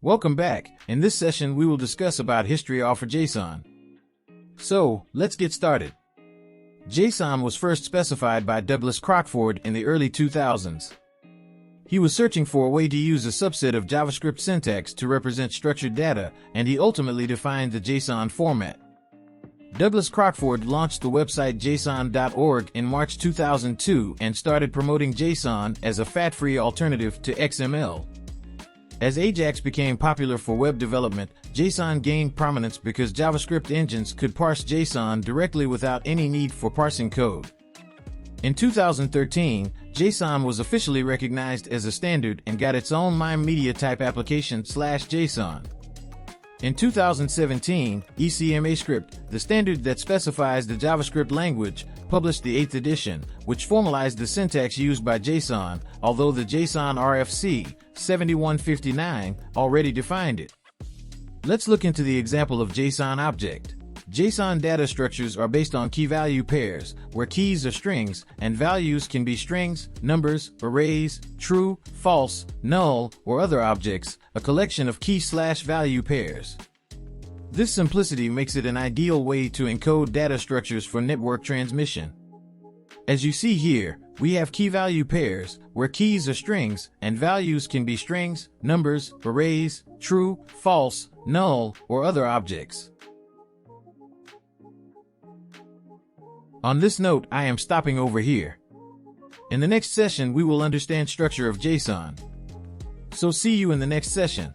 Welcome back. In this session, we will discuss about history of JSON. So, let's get started. JSON was first specified by Douglas Crockford in the early 2000s. He was searching for a way to use a subset of JavaScript syntax to represent structured data, and he ultimately defined the JSON format. Douglas Crockford launched the website JSON.org in March 2002 and started promoting JSON as a fat-free alternative to XML. As Ajax became popular for web development, JSON gained prominence because JavaScript engines could parse JSON directly without any need for parsing code. In 2013, JSON was officially recognized as a standard and got its own MIME media type application /JSON. In 2017, ECMAScript, the standard that specifies the JavaScript language, published the 8th edition, which formalized the syntax used by JSON, although the JSON RFC 7159 already defined it. Let's look into the example of JSON object. JSON data structures are based on key-value pairs, where keys are strings, and values can be strings, numbers, arrays, true, false, null, or other objects, a collection of key/value pairs. This simplicity makes it an ideal way to encode data structures for network transmission. As you see here, we have key-value pairs, where keys are strings, and values can be strings, numbers, arrays, true, false, null, or other objects. On this note, I am stopping over here. In the next session, we will understand structure of JSON. So see you in the next session.